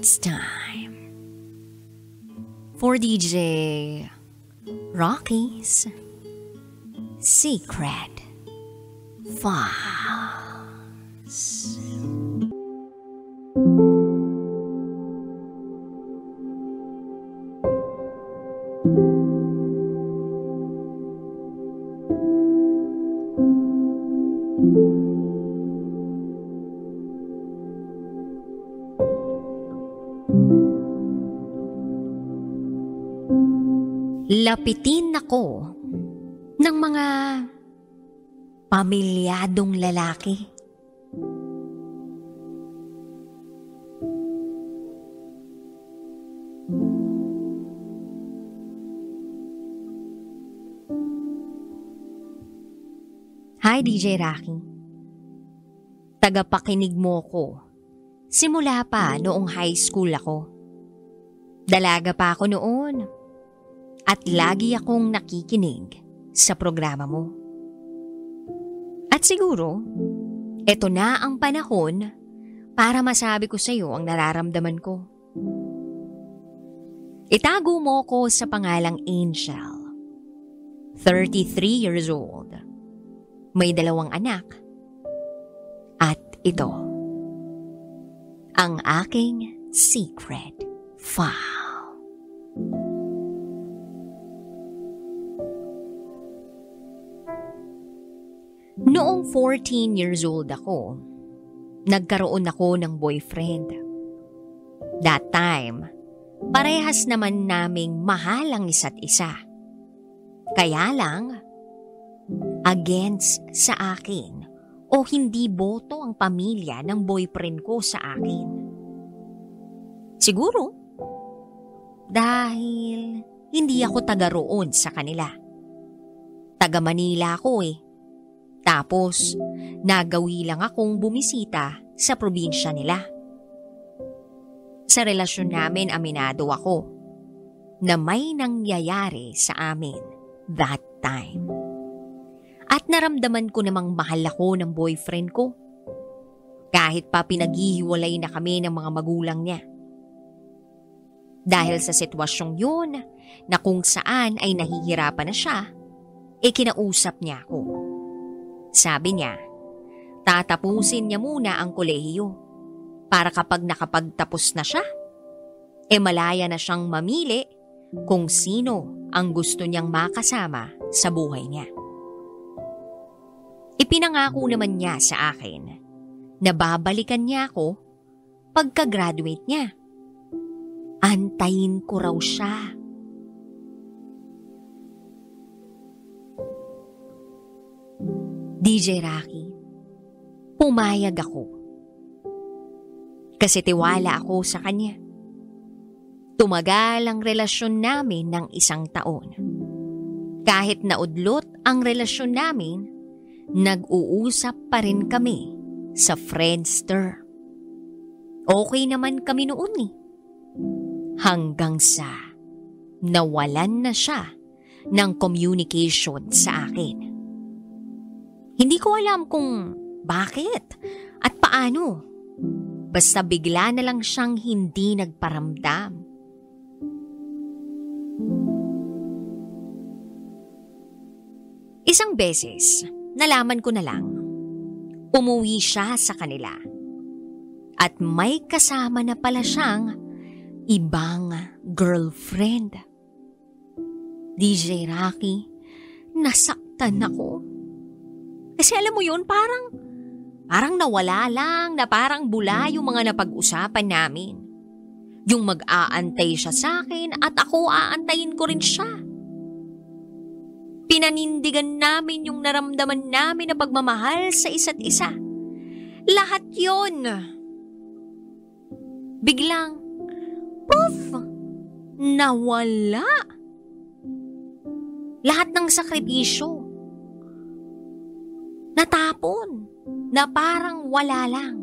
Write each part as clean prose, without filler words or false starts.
It's time for DJ Rocky's Secret Files. Lapitin ako ng mga pamilyadong lalaki. Hi DJ Rocky. Tagapakinig mo ko. Simula pa noong high school ako. Dalaga pa ako noon. At lagi akong nakikinig sa programa mo. At siguro, eto na ang panahon para masabi ko sa iyo ang nararamdaman ko. Itago mo ko sa pangalang Angel. 33 years old. May 2 anak. At ito, ang aking secret file. Noong 14 years old ako, nagkaroon ako ng boyfriend. That time, parehas naman naming mahal ang isa't isa. Kaya lang, against sa akin o hindi boto ang pamilya ng boyfriend ko sa akin. Siguro, dahil hindi ako taga roon sa kanila. Taga Manila ako eh. Tapos, nagawi lang akong bumisita sa probinsya nila. Sa relasyon namin, aminado ako na may nangyayari sa amin that time. At naramdaman ko namang mahal ako ng boyfriend ko. Kahit pa pinaghihiwalay na kami ng mga magulang niya. Dahil sa sitwasyong yun na kung saan ay nahihirapan na siya, kinausap niya ako. Sabi niya, tatapusin niya muna ang kolehiyo para kapag nakapagtapos na siya, malaya na siyang mamili kung sino ang gusto niyang makasama sa buhay niya. Ipinangako naman niya sa akin na babalikan niya ako pagka-graduate niya. Antayin ko raw siya. DJ Rocky, pumayag ako. Kasi tiwala ako sa kanya. Tumagal ang relasyon namin ng 1 taon. Kahit naudlot ang relasyon namin, nag-uusap pa rin kami sa Friendster. Okay naman kami noon eh. Hanggang sa nawalan na siya ng communication sa akin. Hindi ko alam kung bakit at paano. Basta bigla na lang siyang hindi nagparamdam. Isang beses, nalaman ko na lang, umuwi siya sa kanila. At may kasama na pala siyang ibang girlfriend. DJ Rocky, nasaktan ako. Kasi alam mo yun, parang nawala lang na parang bula yung mga napag-usapan namin. Yung mag-aantay siya sa akin at ako aantayin ko rin siya. Pinanindigan namin yung naramdaman namin na pagmamahal sa isa't isa. Lahat yun. Biglang, poof, nawala. Lahat ng sakripisyo. Natapon na parang wala lang.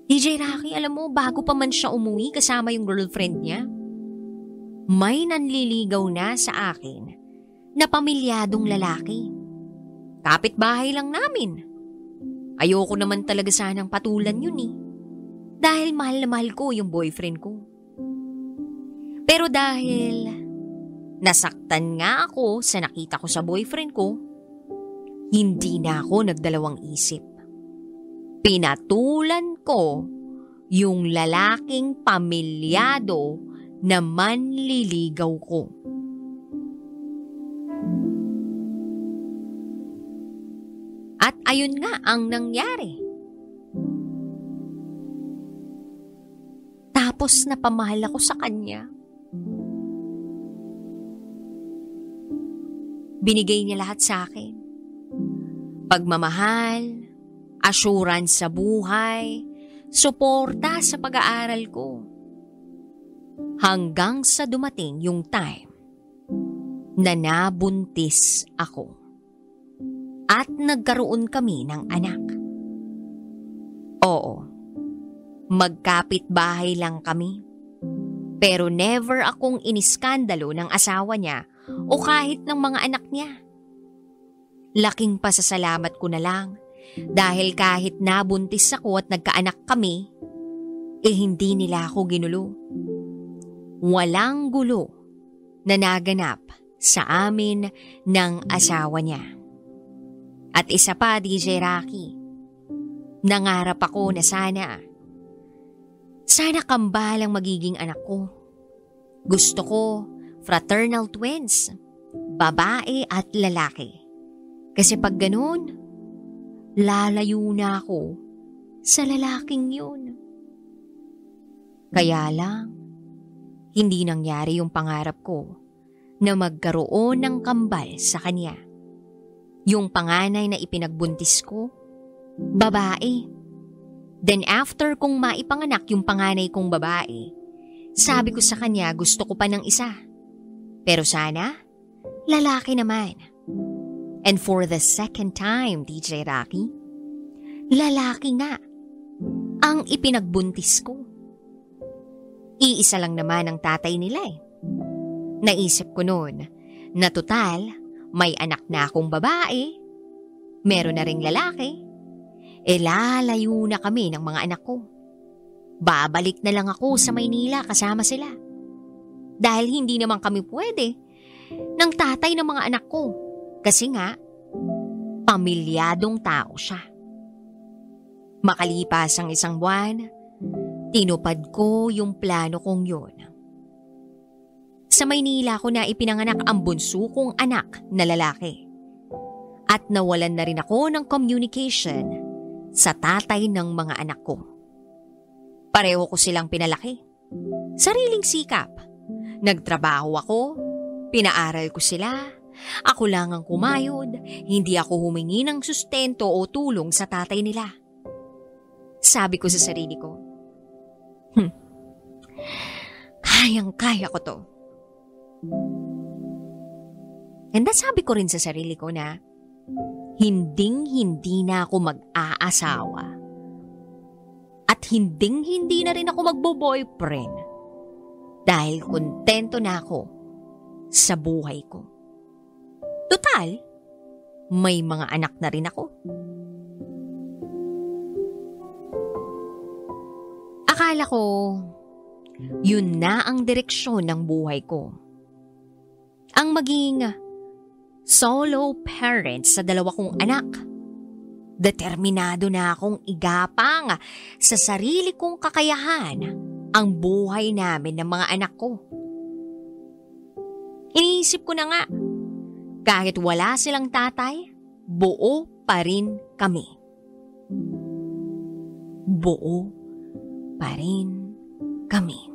DJ Rocky, alam mo, bago pa man siya umuwi kasama yung girlfriend niya, may nanliligaw na sa akin na pamilyadong lalaki. Kapitbahay lang namin. Ayoko naman talaga sanang patulan yun eh. dahil mahal na mahal ko yung boyfriend ko. Pero dahil nasaktan nga ako sa nakita ko sa boyfriend ko, hindi na ako nagdalawang isip. Pinatulan ko yung lalaking pamilyado na manliligaw ko. At ayun nga ang nangyari. Tapos napamahal ako sa kanya. Binigay niya lahat sa akin. Pagmamahal, assurance sa buhay, suporta sa pag-aaral ko. Hanggang sa dumating yung time na nabuntis ako. At nagkaroon kami ng anak. Oo, magkapit-bahay lang kami. Pero never akong iniskandalo ng asawa niya o kahit ng mga anak niya. Laking pasasalamat ko na lang dahil kahit nabuntis ako at nagkaanak kami, hindi nila ako ginulo. Walang gulo na naganap sa amin ng asawa niya. At isa pa, DJ Rocky, nangarap ako na sana kambal ang magiging anak ko. Gusto ko fraternal twins, babae at lalaki. Kasi pag ganun, lalayo na ako sa lalaking yun. Kaya lang, hindi nangyari yung pangarap ko na magkaroon ng kambal sa kanya. Yung panganay na ipinagbuntis ko, babae. Then after kong maipanganak yung panganay kong babae, sabi ko sa kanya gusto ko pa ng isa. Pero sana, lalaki naman. And for the second time, DJ Rocky, lalaki nga ang ipinagbuntis ko. Iisa lang naman ang tatay nila eh. Naisip ko noon na total, may anak na akong babae, meron na ring lalaki, lalayo na kami ng mga anak ko. Babalik na lang ako sa Maynila kasama sila. Dahil hindi naman kami pwede ng tatay ng mga anak ko. Kasi nga, pamilyadong tao siya. Makalipas ang isang buwan, tinupad ko yung plano kong yun. Sa Maynila ko na ipinanganak ang bunso kong anak na lalaki. At nawalan na rin ako ng communication sa tatay ng mga anak ko. Pareho ko silang pinalaki. Sariling sikap. Nagtrabaho ako, pinaaral ko sila, ako lang ang kumayod, hindi ako humingi ng sustento o tulong sa tatay nila. Sabi ko sa sarili ko, kayang-kaya ko to. And sabi ko rin sa sarili ko na hinding-hindi na ako mag-aasawa. At hinding-hindi na rin ako magbo-boyfriend. Dahil kontento na ako sa buhay ko. Total, may mga anak na rin ako. Akala ko, yun na ang direksyon ng buhay ko. Ang maging solo parent sa dalawa kong anak. Determinado na akong igapang sa sarili kong kakayahan ang buhay namin ng mga anak ko. Iniisip ko na nga, kahit wala silang tatay, buo pa rin kami. Buo pa rin kami.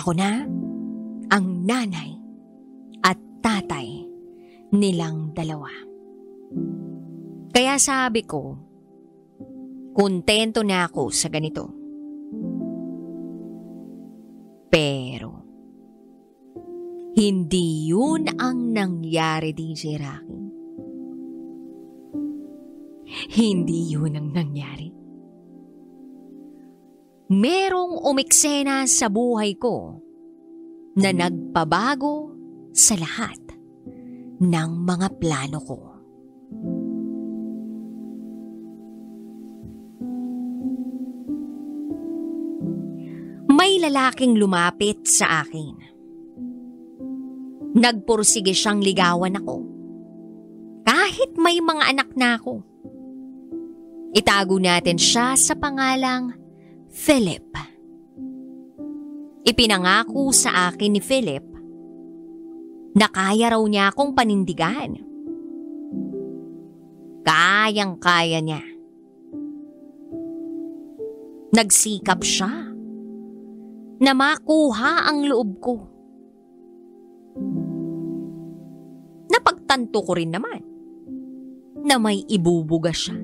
Ako na ang nanay at tatay nilang dalawa. Kaya sabi ko, kontento na ako sa ganito. Pero, hindi yun ang nangyari, DJ Rocky. Hindi yun ang nangyari. Merong umiksena sa buhay ko na nagpabago sa lahat ng mga plano ko. May lalaking lumapit sa akin. Nagpursige siyang ligawan ako. Kahit may mga anak na ako. Itago natin siya sa pangalang Philip. Ipinangako sa akin ni Philip na kaya raw niya akong panindigan. Kayang-kaya niya. Nagsikap siya na makuha ang loob ko. Napagtanto ko rin naman na may ibubuga siya.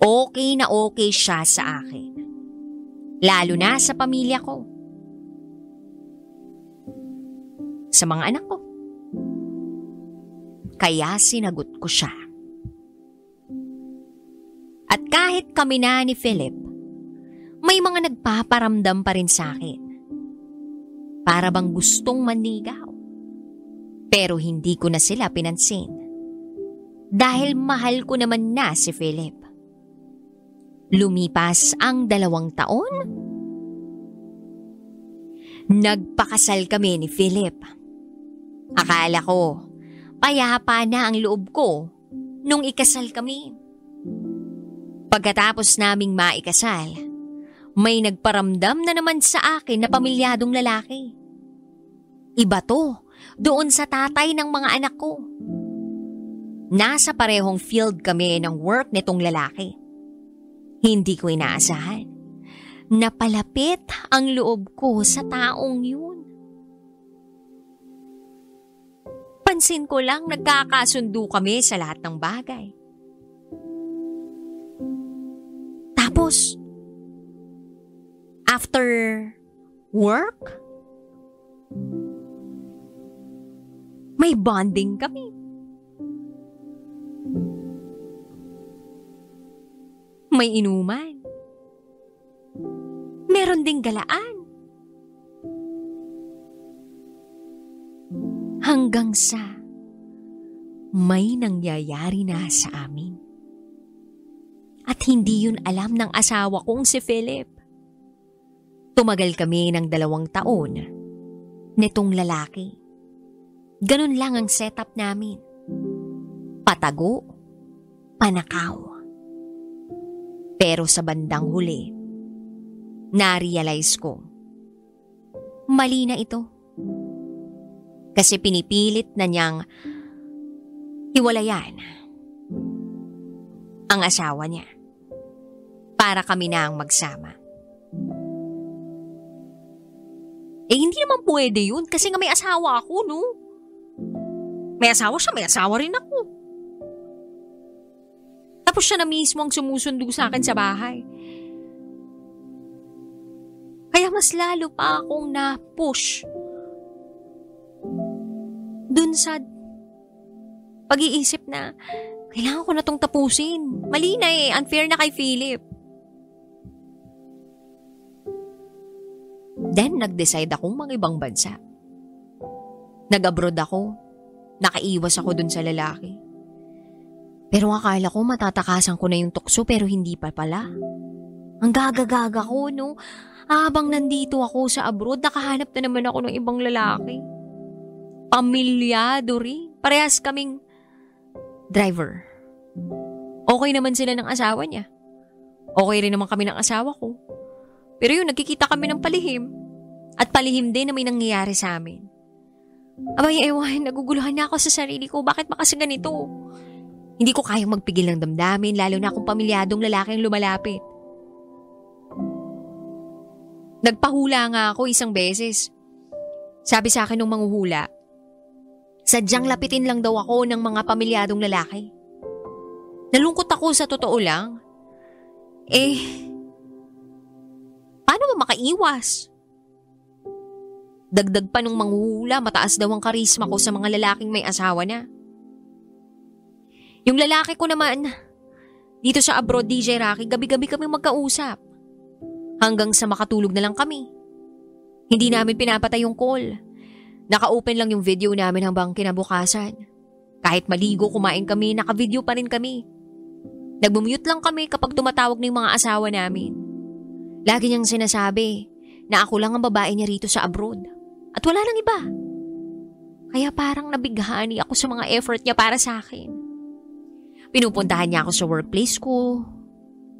Okay na okay siya sa akin. Lalo na sa pamilya ko. Sa mga anak ko. Kaya sinagot ko siya. At kahit kami na ni Philip, may mga nagpaparamdam pa rin sa akin. Para bang gustong manligaw. Pero hindi ko na sila pinansin. Dahil mahal ko naman na si Philip. Lumipas ang 2 taon. Nagpakasal kami ni Philip. Akala ko, payapa na ang loob ko nung ikasal kami. Pagkatapos naming maikasal, may nagparamdam na naman sa akin na pamilyadong lalaki. Iba to, doon sa tatay ng mga anak ko. Nasa parehong field kami ng work nitong lalaki. Hindi ko inaasahan. Napalapit ang loob ko sa taong yun. Pansin ko lang nagkakasundo kami sa lahat ng bagay. Tapos, after work, may bonding kami. May inuman. Meron ding galaan. Hanggang sa may nangyayari na sa amin. At hindi yun alam ng asawa kong si Philip. Tumagal kami ng 2 taon nitong lalaki. Ganun lang ang setup namin. Patago, panakaw. Pero sa bandang huli, na-realize ko, mali na ito. Kasi pinipilit na niyang hiwalayan ang asawa niya para kami na ang magsama. Hindi naman pwede yun kasi nga may asawa ako, no? May asawa siya, may asawa rin ako. Tapos siya na mismo ang sumusundo sa akin sa bahay. Kaya mas lalo pa akong na-push dun sa pag-iisip na kailangan ko na tong tapusin. Mali na unfair na kay Philip. Then nag-decide akong mag-ibang bansa. Nag-abroad ako. Nakaiwas ako dun sa lalaki. Pero akala ko matatakasan ko na yung tukso pero hindi pa pala. Ang gaga-gaga ko, no? Habang nandito ako sa abroad, nakahanap na naman ako ng ibang lalaki. Pamilyado rin. Parehas kaming driver. Okay naman sila ng asawa niya. Okay rin naman kami ng asawa ko. Pero yun, nagkikita kami ng palihim. At palihim din na may nangyayari sa amin. Abay, ewan, naguguluhan na ako sa sarili ko. Bakit ba kasi ganito? Hindi ko kayang magpigil ng damdamin, lalo na kung pamilyadong lalaki ang lumalapit. Nagpahula nga ako isang beses. Sabi sa akin ng manghuhula, sadyang lapitin lang daw ako ng mga pamilyadong lalaki. Nalungkot ako sa totoo lang. Paano ba makaiwas? Dagdag pa nung manghuhula, mataas daw ang karisma ko sa mga lalaking may asawa na. Yung lalaki ko naman, dito sa abroad, DJ Rocky, gabi-gabi kami magkausap. Hanggang sa makatulog na lang kami. Hindi namin pinapatay yung call. Naka-open lang yung video namin hanggang kinabukasan. Kahit maligo, kumain kami, naka-video pa rin kami. Nagmumute lang kami kapag tumatawag ng mga asawa namin. Lagi niyang sinasabi na ako lang ang babae niya rito sa abroad. At wala nang iba. Kaya parang nabighani ako sa mga effort niya para sa akin. Pinupuntahan niya ako sa workplace ko.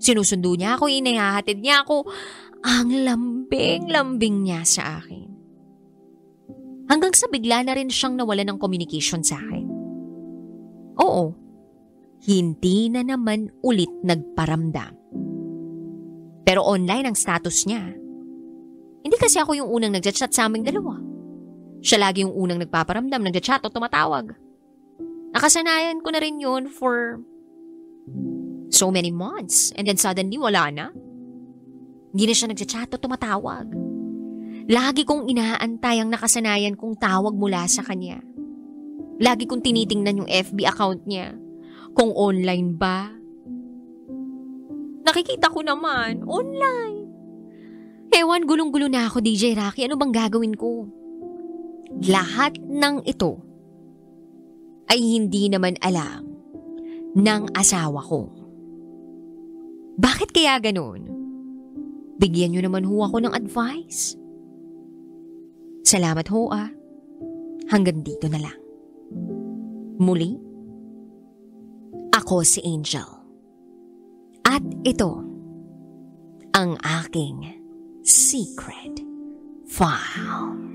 Sinusundo niya ako, inahahatid niya ako. Ang lambing-lambing niya sa akin. Hanggang sa bigla na rin siyang nawala ng communication sa akin. Oo, hindi na naman ulit nagparamdam. Pero online ang status niya. Hindi kasi ako yung unang nagchat-chat sa aming dalawa. Siya lagi yung unang nagpaparamdam, nagchat o tumatawag. Nakasanayan ko na rin yun for so many months and then suddenly wala na. Hindi na siya nagchat o tumatawag. Lagi kong inaantay ang nakasanayan kong tawag mula sa kanya. Lagi kong tinitingnan yung FB account niya. Kung online ba. Nakikita ko naman, online. Ewan, gulong-gulo na ako, DJ Rocky. Ano bang gagawin ko? Lahat ng ito ay hindi naman alam ng asawa ko. Bakit kaya ganun? Bigyan niyo naman ho ako ng advice. Salamat ho ah. Hanggang dito na lang. Muli, ako si Angel. At ito ang aking secret file.